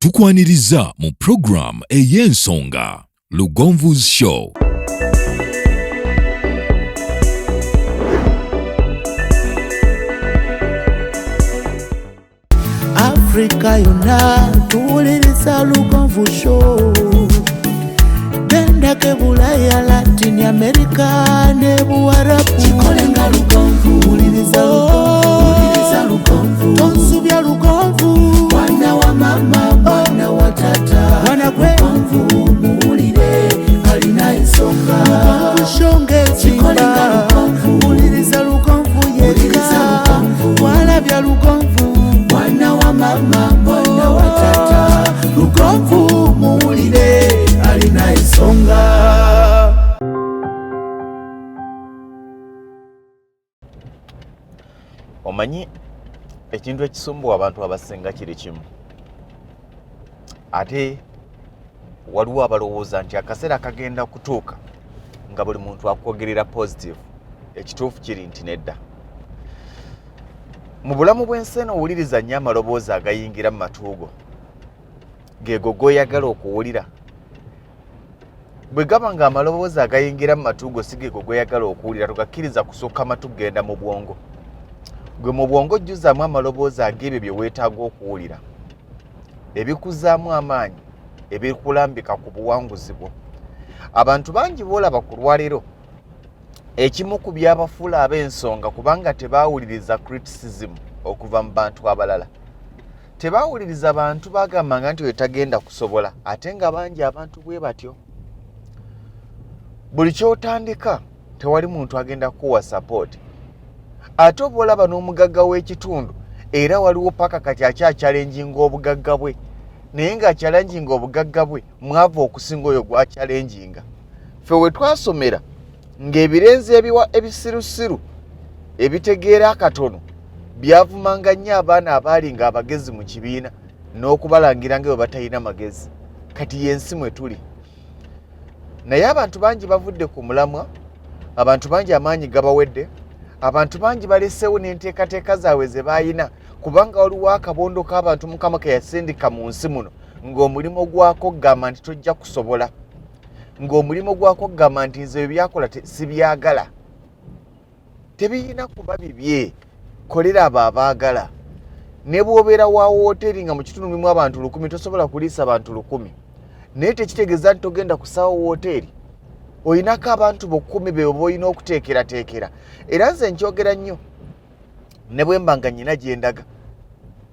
Tukwaniriza mu program ey'ensonga Lugonvu's Show. Africa yonna tuwuliriza Lugonvu Show. Genda ke Bulaya, Latin America ne Buwarabu. Chikolenga Lugonvu, wuliriza Lugonvu. Tonsubya Lugonvu. Mwana wa mama, mwana wa tata. Mwana gwe Lugonvu, muwulire alina ensonga. Lugonvu shonge chikolenga Lugonvu. Wuliriza Lugonvu yeka. Walabya Lugonvu. Mwana wa mama, mwana wa tata. Lugonvu, muwulire alina ensonga. Omanyi ekintu ekisumbuwa abantu abasinga kiri kimu. Ate waliwo abalowooza nti akaseera kagenda kutuuka nga buli muntu akwogerera positive. Ekituufu kiri nti nedda. Mu bulamu bw'ensi eno owuliriza nnyo amaloboozi agayingira mu matuugo. Geego g'oyagala okuwulira. Bwe gaba nga amaloboozi agayingira mu matuugo si geego g'oyagala okuwulira, togakkiriza kusukka matu kugenda mu bwongo. Gwe mu bwongo jjuzaamu amaloboozi ag'ebyo bye weetaaga okuwulira, ebikuzzaamu amaanyi, ebikulambika ku buwanguzi bwo. Abantu bangi boolaba ku lwaleero ekimu ku byabafuula ab'ensonga kubanga tebaawuliriza criticism okuva mu bantu abalala. Tebaawuliriza bantu bagambanga nti wetagenda kusobola, ate nga bangi abantu bwe batyo. Buli kyotandika tewali muntu agenda kuwa support. Ate oba olaba n'omugagga w'ekitundu era waliwo paka kati akyakyalenjinga obugagga bwe, naye ng'akyalenjinga obugagga bwe mwava okusinga oyo gw'akyalenjinga. Ffe we twasomera ng'ebirenze ebiwa ebisirusiru ebitegeera akatono byavumanga nnyo abaana abaali nga abagezi mu kibiina n'okubalangira nga bwe batalina magezi. Kati y'ensi mwe tuli. Naye abantu bangi bavudde ku mulamwa, abantu bangi amaanyi gabawedde, abantu bangi baleseewo n'enteekateeka zaabwe ze baayina kubanga waliwo akabondo k'abantu Mukama ke yasindika mu nsi muno ng'omulimo gwako gamba nti tojja kusobola, ng'omulimo gwako gamba nti nze byakola sibyagala. Tebiyina kuba bibye, kolera abo abaagala. Ne bw'obeera wa wooteri nga mu kitundu mulimu abantu 100 tosobola kuliisa abantu 100, naye tekitegeeza nti togenda kusaawa wooteri. Oyinako abantu 10 be oba olina okuteekerateekera. Era nze nkyogera nnyo ne bwe mba nga nnyina gye ndaga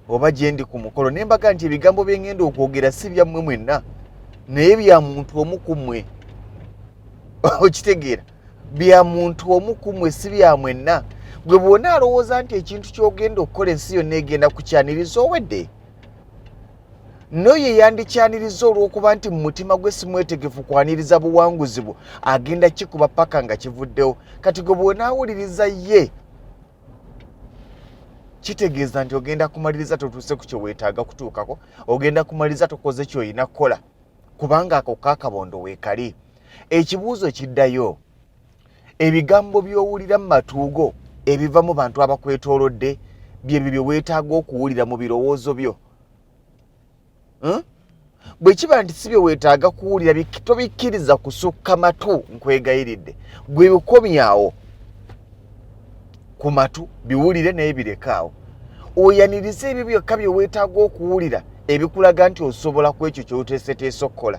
oba gye ndi ku mukolo ne mbaga nti ebigambo bye ngenda okwogera si byammwe mwenna, naye bya muntu omu ku mmwe. Okitegeera, bya muntu omu ku mmwe, si bya mwenna. Gwe bw'ona alowooza nti ekintu ky'ogenda okukola ensi yonna egenda kukyaniriza owedde. Noye yandikyaniriza olw'okuba nti mu mutima gwe si mwetegefu kwaniriza buwanguzi bwo, agenda kikuba paka nga kivuddewo. Kati gwe bw'onaawuliriza ye kitegeeza nti ogenda kumaliriza totuuse ku kye weetaaga kutuukako, ogenda kumaliriza tokoze ky'olina kukola kubanga ako kaakabondo weekali. Ekibuuzo kiddayo, ebigambo by'owulira mu matuugo ebiva mu bantu abakwetoolodde byebyo bye weetaaga okuwulira mu birowoozo byo. Bwe kiba nti si bye weetaaga kuwulira tobikkiriza kusukka matu, nkwegayiridde. Gwe bikomyawo ku matu biwulire naye birekaawo. Oyanirize ebyo byokka bye weetaaga okuwulira ebikulaga nti osobola ku ekyo ky'oteeseteese okukola.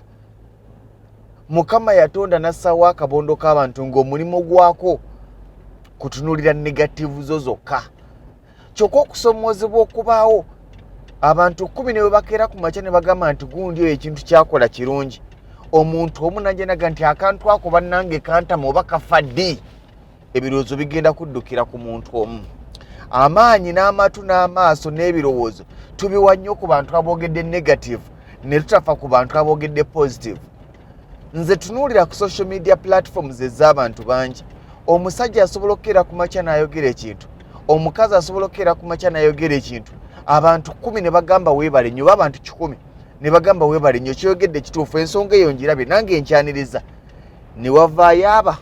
Mukama yatonda n'assaawo akabondo k'abantu ng'omulimo gwako kutunuulira negativu zo zokka. Kyokka okusomoozebwa okubaawo abantu 10 ne bwe bakeera ku makya ne bagamba nti gundi oyo ekintu kyakola kirungi. Omuntu omu nange naga nti akantu ako bannange kantama oba kafa ddi. Ebirowoozo bigenda kuddukira ku muntu omu. Amaanyi n'amatu n'amaaso n'ebirowoozo tubiwa nnyo ku bantu aboogedde negative ne tutafa ku bantu aboogedde positive. Nze tunuulira ku social media platforms ez'abantu bangi. Omusajja asobola okukeera ku makya n'ayogera ekintu, omukazi asobola okukeera ku makya n'ayogera ekintu. Abantu 10 ne bagamba weebale nnyo, oba abantu 10 ne bagamba weebale nnyo, kyogedde kituufu, ensonga eyo ngirabe nange nkyaniriza. Ne wavaayo aba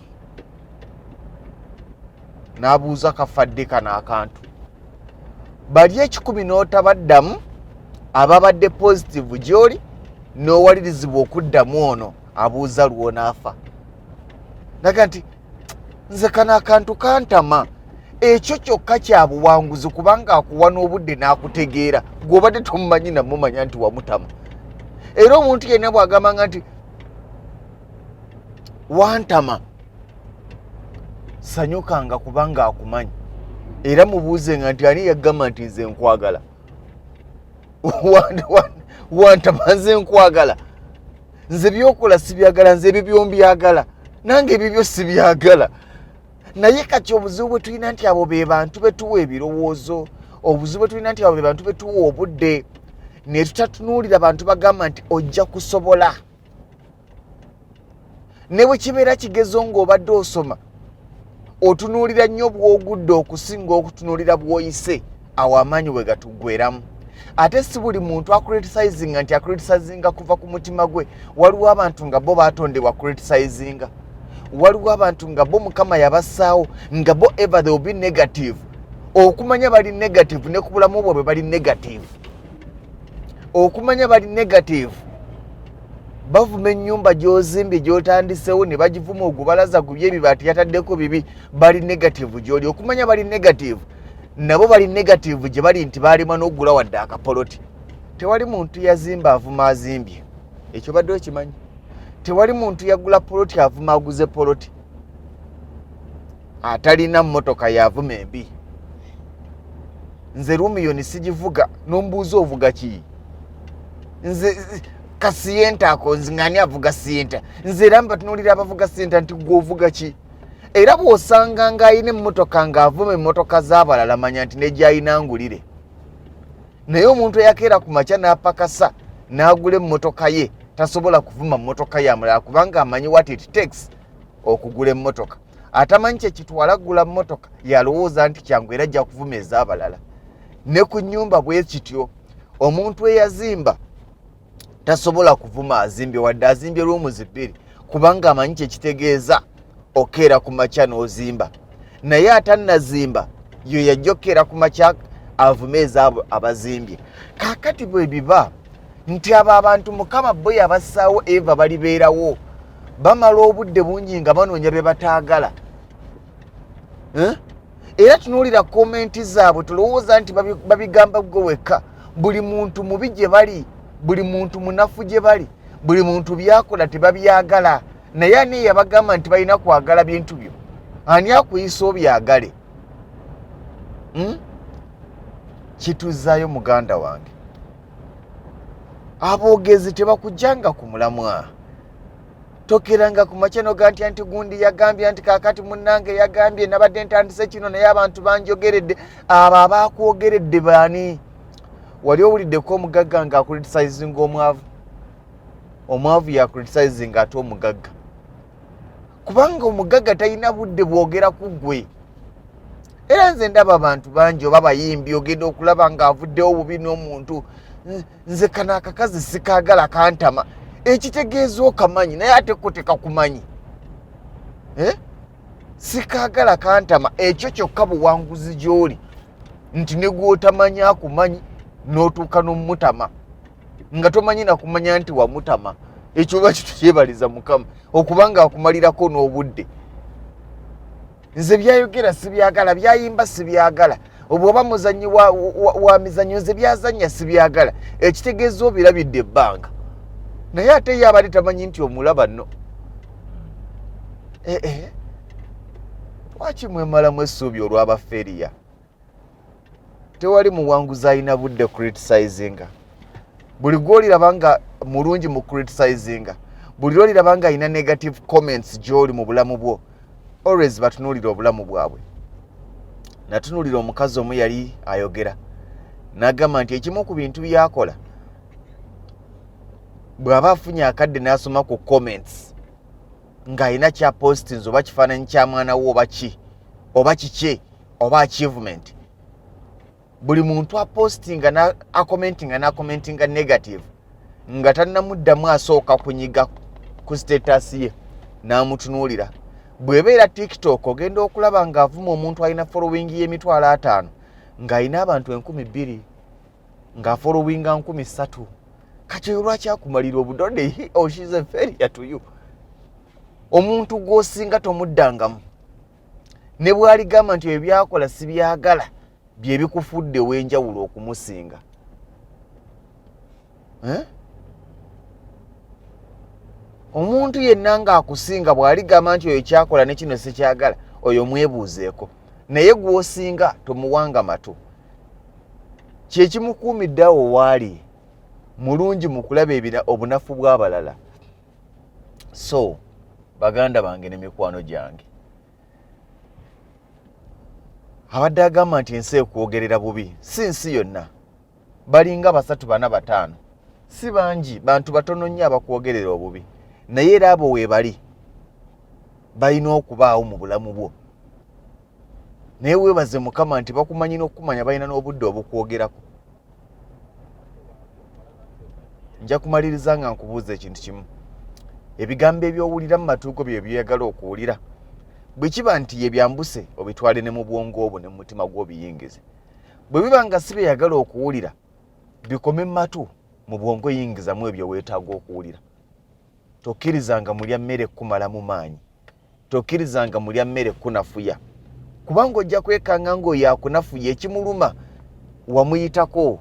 n'abuuza kafadde kana akantu. Bali 10 n'otabaddamu ababadde positive gy'oli n'owalirizibwa okuddamu ono abuuza lw'onaafa. Naga nti nze kana akantu kantama, ekyo kyokka kya buwanguzi kubanga akuwa n'obudde n'akutegeera gw'obadde tomumanyi namumanya nti wamutama. Era omuntu yenna bw'agambanga nti wantama, sanyukanga kubanga akumanyi. Era mubuuzenga nti ani yagamba nti nze nkwagala? Wantama nze nkwagala? Nze byokola sibyagala, nze ebyo mbyagala, nange ebyo sibyagala. Naye kati obuzibu bwe tulina nti abo be bantu betuwa ebirowoozo, obuzibu bwe tulina nti abo be bantu betuwa obudde, ne tutatunuulira abantu bagamba nti ojja kusobola. Ne bwe kibeera kigezo ng'obadde osoma, otunuulira nnyo bw'ogudde okusinga okutunuulira bw'oyise, awo amaanyi bwe gatuggweeramu. Ate si buli muntu akuritisayizinga nti akuritisayizinga kuva ku mutima gwe. Waliwo abantu nga bo baatondebwa kuritisayizinga. Waliwo abantu nga bo Mukama yabassaawo nga bo ever they will be negative. Okumanya bali negative ne ku bulamu bwabwe bali negative. Okumanya bali negative, bavuma ennyumba gy'ozimbye gy'otandisewo ne bagivuma ogubalaza gubye ebibaati yataddeko bibi, bali negative gy'oli. Okumanya bali negative, nabo bali negative gye bali nti baalima n'oggula wadde akapoloti. Tewali muntu yazimba avuma azimbye, ekyo badde okimanyi. Tewali muntu yagula poloti avuma aguze poloti. Atalina mmotoka yavuma embi. Nze Rumiyoni sigivuga, n'ombuuza ovuga ki? Nze kasiyenta ako ngani avuga siyenta. Nze era mbatunuulira abavuga siyenta nti gw'ovuga ki? Era bw'osanga ng'ayina emmotoka ng'avuma emmotoka z'abalala manya nti ne gy'ayinangulire. Naye omuntu eyakeera ku makya n'apakasa n'agula emmotoka ye tasobola kuvuma mmotoka ya mulala kubanga amanyi what it takes okugula emmotoka. Atamanyi kye kitwala gula mmotoka, yalowooza nti kyangu era ajja kuvuma ez'abalala. Ne ku nnyumba bwe kityo, omuntu eyazimba tasobola kuvuma azimbye wadde azimbye rooms bbiri kubanga amanyi kye kitegeeza okeera ku makya n'ozimba. Naye atannazimba yo yajja okeera ku makya avume ez'abo abazimbye. Kaakati bwe biba nti abo abantu Mukama bo yabassaawo eva balibeerawo, bamala obudde bungi nga banoonya be bataagala. Era tunuulira komenti zaabwe tulowooza nti babigamba gwe wekka. Buli muntu mubi gye bali, buli muntu munafu gye bali, buli muntu byakola tebabyagala. Naye ani yabagamba nti balina kwagala bintu byo? Ani akuyisa obyagale? Kituzzaayo muganda wange. Aboogezi tebakujjanga ku mulamwa. Tokeranga ku makya n'ogamba nti gundi yagambye nti kaakati munnange yagambye nabadde ntandise kino naye abantu banjogeredde. Abo abakwogeredde baani? Wali owuliddeko omugagga ng'akuritisayizinga omwavu? Omwavu yakuritisayizinga ate omugagga. Kubanga omugagga talina budde bwogera ku ggwe. Era nze ndaba abantu bangi oba bayimbi ogenda okulaba ng'avuddewo bubi n'omuntu. Nze kana akakazi sikaagala kantama. Ekitegeeza okamanyi naye ate ko tekakumanyi. Sikaagala kantama, ekyo kyokka buwanguzi gy'oli. Nti ne gw'otamanyi akumanyi n'otuuka n'omutama. Nga tomanyi nakumanya nti wamutama. Ekyo lwaki tukyebaliza Mukama okubanga akumalirako n'obudde. Nze byayogera sibyagala, byayimba sibyagala. Obwoba muzanyi wa mizanyo nze byazanya sibyagala. Ekitegeeza obirabidde ebbanga. Naye ate ye abadde tamanyi nti omulaba nno. Lwaki mwemalamu essuubi olw'abaferiya? Tewali muwanguzi alina budde kuritisayizinga. Buli gw'oliraba nga mulungi mu kuritisayizinga, buli lw'oliraba nga alina negative comments gy'oli mu bulamu bwo, always batunuulira obulamu bwabwe. Natunuulira omukazi omu yali ayogera n'agamba nti ekimu ku bintu byakola bw'aba afunye akadde n'asoma ku comments ng'alina kya postings oba kifaananyi kya mwana we oba kiki oba achievement, buli muntu apostinga n'akomentinga negative nga tannamuddamu asooka kunyiga ku status ye n'amutunuulira. Bw'ebeera TikTok ogenda okulaba ng'avuma omuntu alina following y'emitwalo 5 ng'alina abantu 2,000. nga followinga 3,000 kati lwaki akumalira obudonde he or she is a failure to you. Omuntu gwosinga tomuddangamu ne bwaligamba nti ebyakola si byagala bye bikufudde wenjawulo okumusinga. Omuntu yenna nga akusinga bwaligamba nti oyo kyakola ne kino si kyagala oyo mwebuuzeeko naye gwosinga tomuwanga matu. Kyekimukuumiddeawo waali mulungi mu kulaba obunafu bw'abalala. So baganda bange ne mikwano gyange, abadde agamba nti ensi ekwogerera bubi si nsi yonna, balinga 3 4 5, si bangi, bantu batono nnyo abakwogerera obubi, naye era abo weebali balina okubaawo mu bulamu bwo. Naye weebaze Mukama nti bakumanyi n'okumanya balina n'obudde obukwogerako. Nja kumaliriza nga nkubuuza ekintu kimu. Ebigambo ebyowulira mu matuuko bye byeyagala okuwulira. Bwe kiba nti ye byambuse obitwale ne mu bwongo obwo ne mu mutima gwo biyingize. Bwe biba nga si byeyagala okuwulira bikome mu matu mu bwongo yingizamu ebyo weetaaga okuwulira. Tokkirizanga mulya mmere kumalamu maanyi. Tokkirizanga mulya mmere kunafuya. Kubanga ojja kwekanga ng'oyo akunafuya ekimuluma wamuyitako.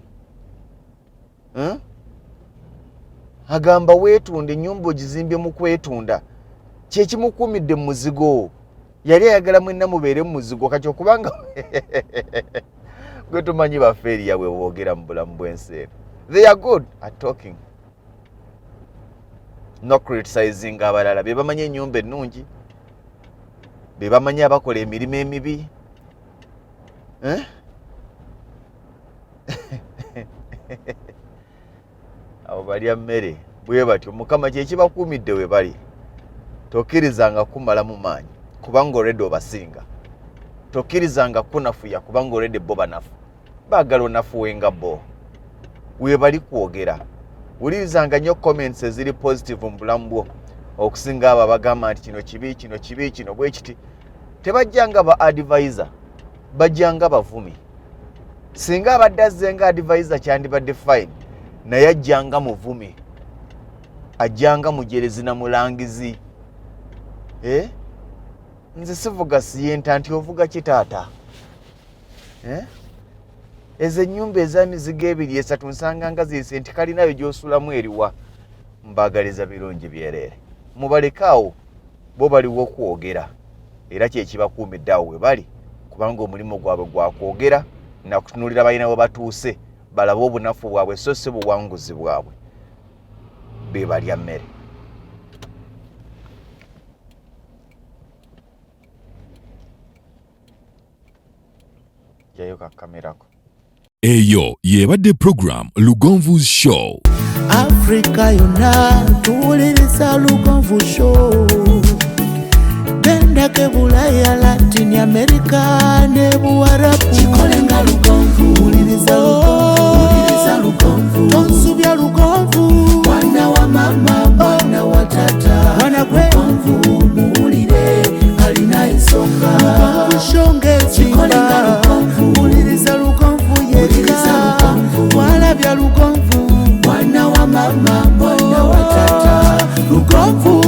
Agamba weetunde ennyumba ogizimbye mu kwetunda. Kyekimukuumidde mu muzigo. Yali ayagala mwenna mubeere mu muzigo kati okubanga gwe tumanyi bafeeri yawe boogera mu bulamu bw'ensi eno. They are good at talking. No criticizing abalala. Be bamanyi ennyumba ennungi. Be bamanyi abakola emirimu emibi. Abo balya mmere bwe batyo. Mukama kye kibakuumidde we bali. Tokkirizanga kumalamu maanyi kubanga already obasinga. Tokkirizanga kunafuya kubanga already bo banafu. Baagala onafuwenga bo. We bali kwogera. Wulirizanga nnyo comments eziri positive mu bulamu bwo okusinga abo abagamba nti kino kibi kino kibi kino bwe kiti. Tebajjanga ba advisor, bajjanga bavumi. Singa abadde azze nga advisor kyandibadde fine, naye ajjanga muvumi, ajjanga mujerezi na mulangizi. Nze sivuga siyenta nti ovuga kitaata. Ezo ennyumba ez'emizigo 2 3 nsanga nga ziyise nti kalinayo gy'osulamu eriwa. Mbaagaliza birungi byereere. Mubalekaawo bo baliwo okwogera. Era kye kibakuumidde awo we bali kubanga omulimu gwabwe gwa kwogera na kutunuulira balina we batuuse balabe obunafu bwabwe so si buwanguzi bwabwe. Be balya mmere. Jayo ka kamerako. Eyo yebadde program Lugonvu's Show. Africa yonna tuwuliriza Lugonvu Show. Genda ke Bulaya, Latin America ne Buarabu. Chikolenga Lugonvu. Wuliriza Lugonvu. Tonsubya Lugonvu. Mwana wa mama, mwana wa tata. Mwana Lugonvu muwulire alina ensonga. Lugonvu shonge chikolenga Lugonvu. Wuliriza Lugonvu yeka. Walabya Lugonvu. Mwana wa mama, mwana wa tata. Lugonvu